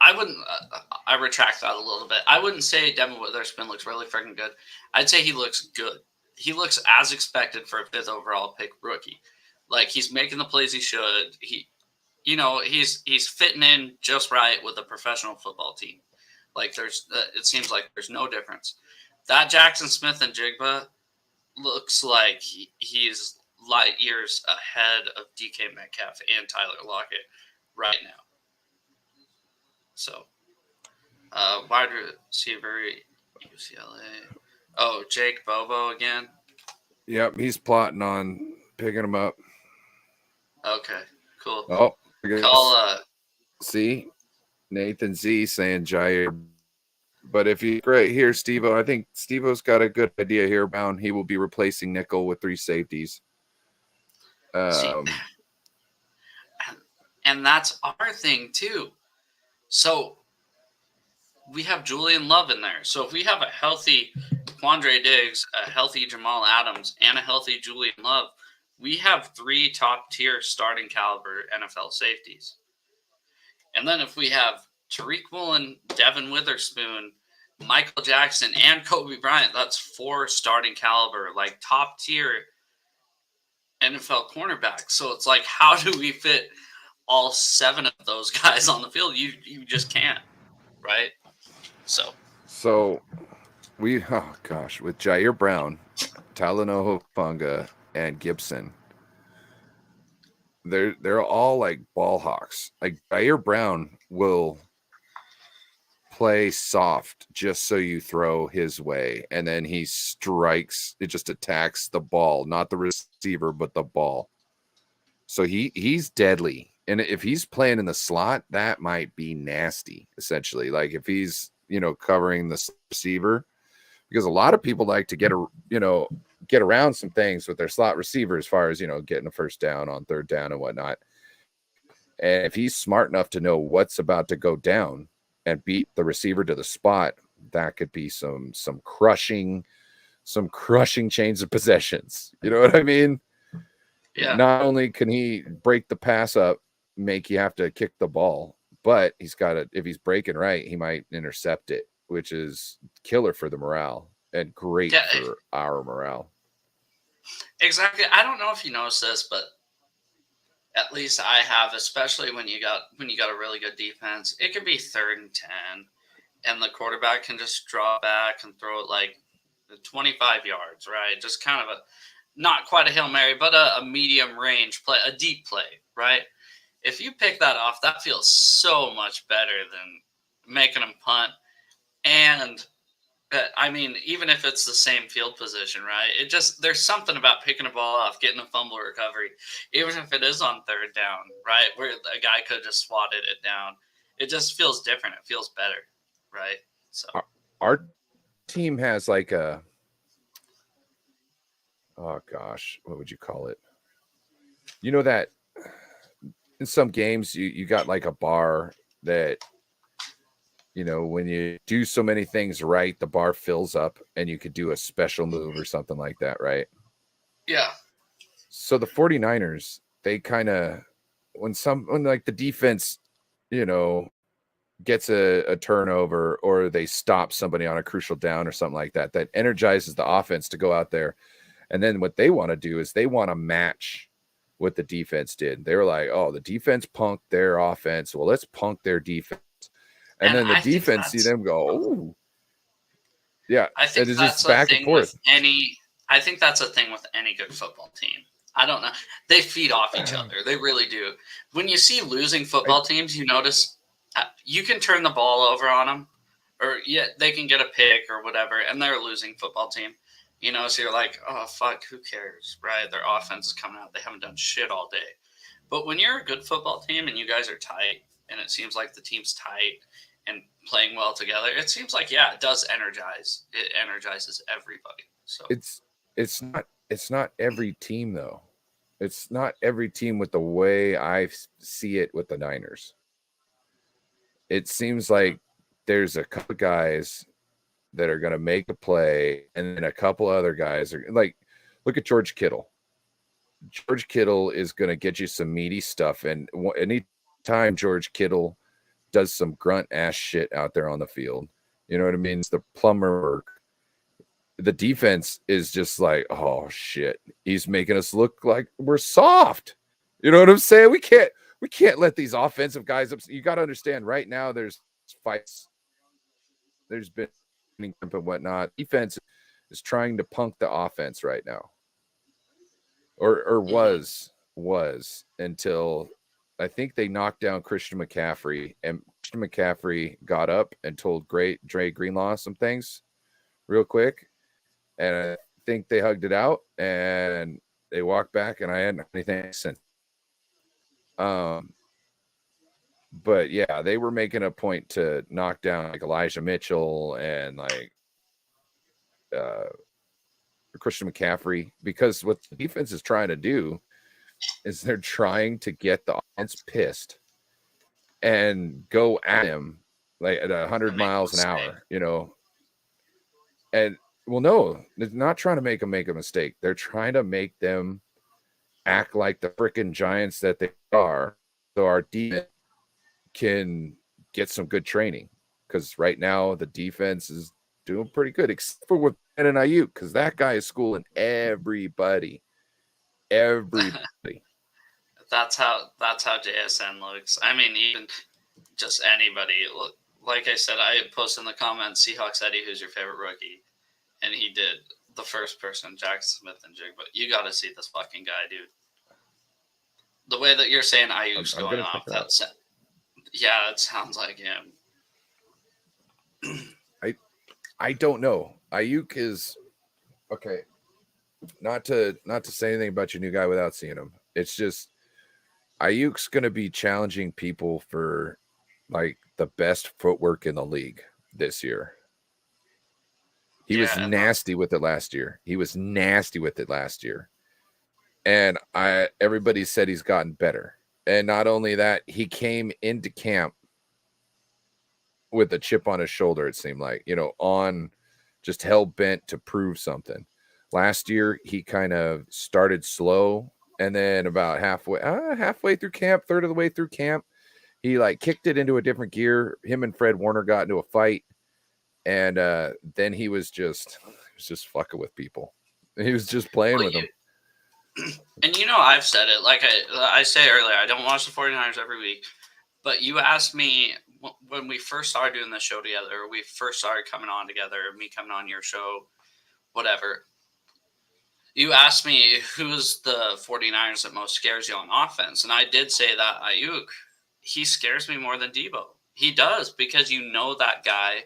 I retract that a little bit. I wouldn't say Devin Witherspoon looks really freaking good. I'd say he looks good. He looks as expected for a 5th overall pick rookie. Like, he's making the plays he should. He's fitting in just right with a professional football team. Like, it seems like there's no difference. That Jackson Smith and Jigba looks like he's light years ahead of DK Metcalf and Tyler Lockett right now. So, wide receiver, UCLA. Oh, Jake Bobo again? Yep, he's plotting on picking him up. Okay, cool. Oh, See? Nathan Z saying Jair. But if you right here, Steve-O, I think Steve-O's got a good idea here. Bound he will be replacing nickel with 3 safeties. And that's our thing too. So we have Julian Love in there. So if we have a healthy Quandre Diggs, a healthy Jamal Adams, and a healthy Julian Love, we have 3 top-tier starting caliber NFL safeties. And then if we have Tariq Woolen, Devin Witherspoon, Michael Jackson, and Kobe Bryant, that's 4 starting caliber, like top-tier NFL cornerbacks. So it's like, how do we fit all 7 of those guys on the field? You just can't, right? So with Jair Brown, Talanoa Hufanga, and Gibson, they're all like ball hawks. Like, Jair Brown will play soft just so you throw his way, and then he strikes. It just attacks the ball, not the receiver, but the ball. So he's deadly. And if he's playing in the slot, that might be nasty, essentially. Like, if he's, covering the receiver, because a lot of people like to get around some things with their slot receiver as far as, getting a first down on 3rd down and whatnot. And if he's smart enough to know what's about to go down and beat the receiver to the spot, that could be some crushing chains of possessions. You know what I mean? Yeah. Not only can he break the pass up, make you have to kick the ball, but if he's breaking right, he might intercept it, which is killer for the morale and great for our morale. Exactly. I don't know if you noticed this, but at least I have, especially when you got a really good defense. It could be 3rd and 10, and the quarterback can just draw back and throw it like 25 yards, right? Just kind of not quite a Hail Mary, but a medium range play, a deep play, right? If you pick that off, that feels so much better than making them punt. And I mean, even if it's the same field position, right? There's something about picking a ball off, getting a fumble recovery, even if it is on 3rd down, right? Where a guy could have just swatted it down. It just feels different. It feels better, right? So our team has like what would you call it? That in some games you got like a bar that, when you do so many things right, the bar fills up and you could do a special move or something like that, right? Yeah. So the 49ers, they kind of, when like the defense, gets a turnover or they stop somebody on a crucial down or something like that, that energizes the offense to go out there. And then what they want to do is they want to match what the defense did. They were like, oh, the defense punked their offense. Well, let's punk their defense. And then the defense see them go, oh. Yeah. I think it's that's just back and forth. I think that's a thing with any good football team. I don't know. They feed off each other. They really do. When you see losing football teams, you notice you can turn the ball over on them, or they can get a pick or whatever, and they're a losing football team. So you're like, oh, fuck, who cares, right? Their offense is coming out. They haven't done shit all day. But when you're a good football team and you guys are tight, and it seems like the team's tight and playing well together, it seems like, it does energize. It energizes everybody. So it's not every team, though. It's not every team with the way I see it with the Niners. It seems like there's a couple guys that are going to make a play, and then a couple other guys are like, look at George Kittle. George Kittle is going to get you some meaty stuff, and anytime George Kittle does some grunt ass shit out there on the field, you know what I mean? It's the plumber work. The defense is just like, oh shit, he's making us look like we're soft. You know what I'm saying? We can't let these offensive guys up. You got to understand, right now there's fights. There's been and whatnot. Defense is trying to punk the offense right now. Or was until I think they knocked down Christian McCaffrey, and Christian McCaffrey got up and told Dre Greenlaw some things real quick. And I think they hugged it out and they walked back, and I hadn't heard anything since. But yeah, they were making a point to knock down like Elijah Mitchell and like Christian McCaffrey, because what the defense is trying to do is they're trying to get the offense pissed and go at him like at 100 miles an hour, And well, no, they're not trying to make them make a mistake. They're trying to make them act like the freaking giants that they are, so our defense can get some good training. Because right now the defense is doing pretty good, except for with Brandon Ayuk, because that guy is schooling everybody. That's how JSN looks. I mean, even just anybody. Look, like I said, I posted in the comments, Seahawks Eddie, who's your favorite rookie? And he did the first person, Jack Smith and Jig. But you got to see this fucking guy, dude. The way that you're saying Ayuk's going off, it sounds like him. I don't know. Ayuk is okay. Not to say anything about your new guy without seeing him. It's just Ayuk's going to be challenging people for like the best footwork in the league this year. He was nasty with it last year. And everybody said he's gotten better. And not only that, he came into camp with a chip on his shoulder, it seemed like, on just hell bent to prove something. Last year, he kind of started slow, and then about halfway through camp, third of the way through camp, he like kicked it into a different gear. Him and Fred Warner got into a fight, and then he was just fucking with people. He was just playing with them. And I've said it, like I say earlier, I don't watch the 49ers every week, but you asked me when we first started doing the show together, or we first started coming on together, me coming on your show, whatever. You asked me who's the 49ers that most scares you on offense, and I did say that Ayuk. He scares me more than Debo. He does, because that guy,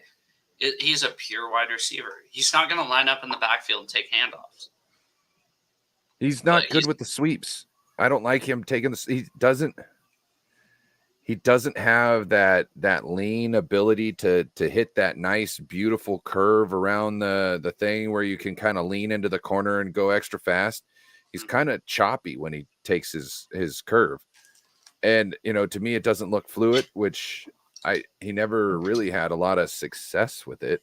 he's a pure wide receiver. He's not going to line up in the backfield and take handoffs. He's not good with the sweeps. I don't like him taking he doesn't have that lean ability to hit that nice, beautiful curve around the thing where you can kind of lean into the corner and go extra fast. He's kind of choppy when he takes his curve. And, to me, it doesn't look fluid, which he never really had a lot of success with it.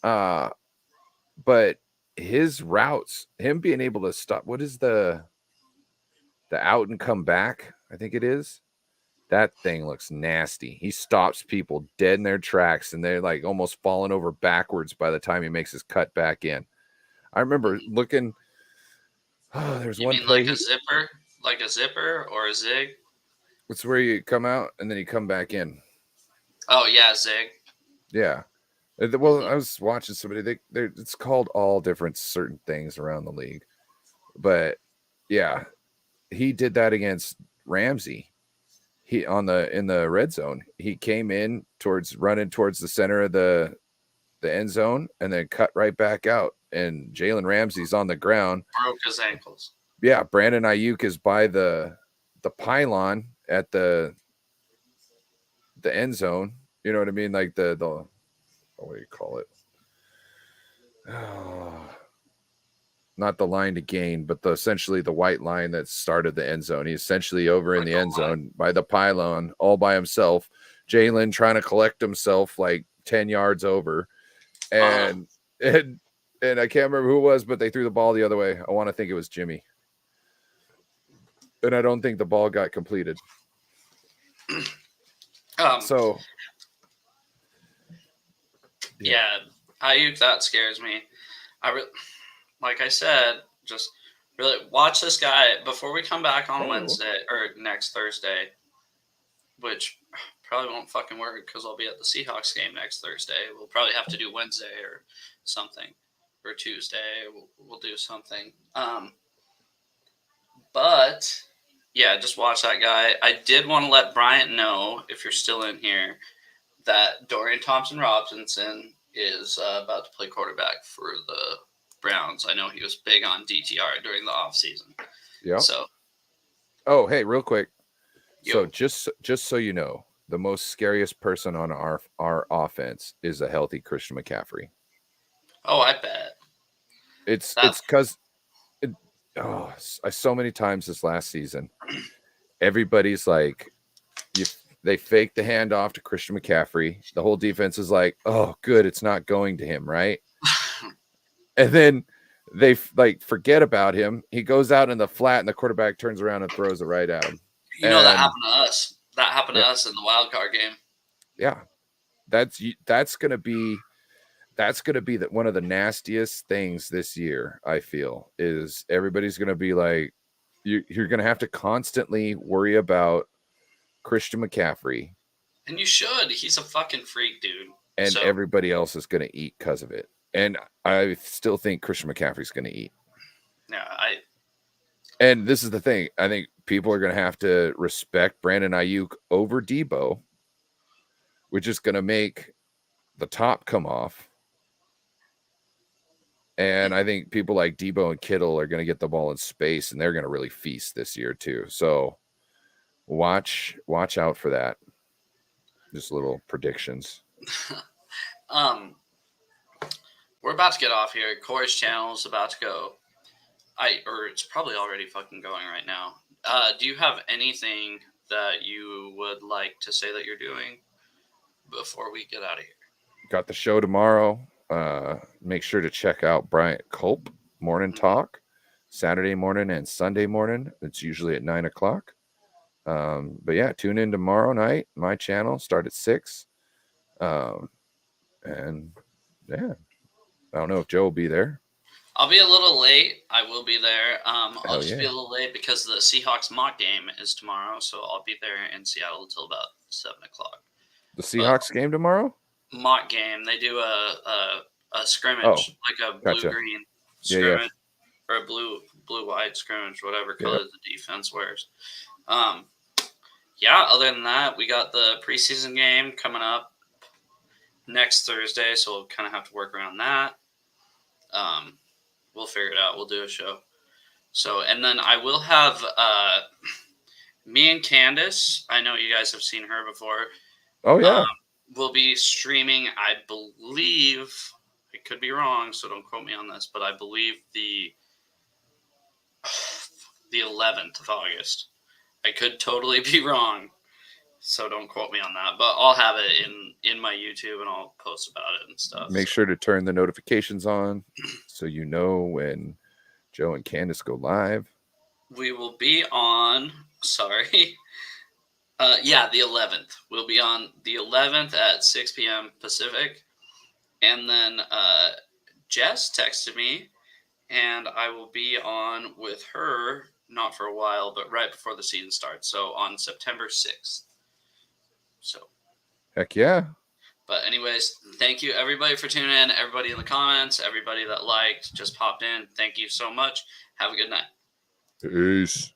But his routes, him being able to stop, what is the out and come back? I think it is. That thing looks nasty. He stops people dead in their tracks, and they're like almost falling over backwards by the time he makes his cut back in. I remember looking. Oh, there's one play. Like a zipper or a zig? It's where you come out and then you come back in. Oh, yeah, zig. Yeah. Well, I was watching somebody. It's called all different certain things around the league, but Yeah, he did that against Ramsey. He in the red zone. He came in running towards the center of the end zone and then cut right back out. And Jalen Ramsey's on the ground. Broke his ankles. Yeah, Brandon Ayuk is by the pylon at the end zone. You know what I mean? Like the what do you call it? Oh, not the line to gain, but essentially the white line that started the end zone. He's essentially over in the end zone by the pylon, all by himself. Jalen trying to collect himself like 10 yards over, and I can't remember who it was, but they threw the ball the other way. I want to think it was Jimmy, and I don't think the ball got completed. So yeah, Ayuk, that scares me. Like I said, just really watch this guy before we come back on Wednesday or next Thursday, which probably won't fucking work because I'll be at the Seahawks game next Thursday. We'll probably have to do Wednesday or something, or Tuesday. We'll do something. But yeah, just watch that guy. I did want to let Bryant know, if you're still in here, that Dorian Thompson-Robinson is about to play quarterback for the Browns. I know he was big on DTR during the offseason. Yeah. So. Oh, hey, real quick. So just so you know, the most scariest person on our offense is a healthy Christian McCaffrey. Oh, I bet. It's because so many times this last season, everybody's like, they fake the handoff to Christian McCaffrey. The whole defense is like, oh, good, it's not going to him, right? And then they forget about him. He goes out in the flat, and the quarterback turns around and throws it right at him. That happened to us. That happened to us in the wild card game. Yeah, that's gonna be one of the nastiest things this year. I feel is everybody's gonna be like, you're gonna have to constantly worry about Christian McCaffrey, and you should. He's a fucking freak, dude. And everybody else is gonna eat because of it. And I still think Christian McCaffrey's gonna eat. Yeah, And this is the thing. I think people are going to have to respect Brandon Ayuk over Debo, which is going to make the top come off. And I think people like Debo and Kittle are going to get the ball in space, and they're going to really feast this year too. So watch out for that. Just little predictions. We're about to get off here. Corey's channel is about to go. It's probably already fucking going right now. Do you have anything that you would like to say that you're doing before we get out of here? Got the show tomorrow. Make sure to check out Bryant Culp Morning Talk, Saturday morning and Sunday morning. It's usually at 9:00. But yeah, tune in tomorrow night. My channel start at 6. And yeah, I don't know if Joe will be there. I'll be a little late. I will be there. I'll just be a little late because the Seahawks mock game is tomorrow, so I'll be there in Seattle until about 7:00. The Seahawks game tomorrow? Mock game. They do a scrimmage, like a blue-green scrimmage, or a blue-white scrimmage, whatever color the defense wears. Other than that, we got the preseason game coming up next Thursday, so we'll kind of have to work around that. We'll figure it out. We'll do a show. So, and then I will have me and Candace. I know you guys have seen her before. Oh, yeah. We'll be streaming, I believe, I could be wrong, so don't quote me on this, but I believe the 11th of August. I could totally be wrong, so don't quote me on that. But I'll have it in my YouTube, and I'll post about it and stuff. Make sure to turn the notifications on so you know when Joe and Candace go live. We will be on, the 11th. We'll be on the 11th at 6 p.m. Pacific. And then Jess texted me, and I will be on with her, not for a while, but right before the season starts. So on September 6th. So. Heck yeah. But anyways, thank you everybody for tuning in. Everybody in the comments, everybody that liked, just popped in. Thank you so much. Have a good night. Peace.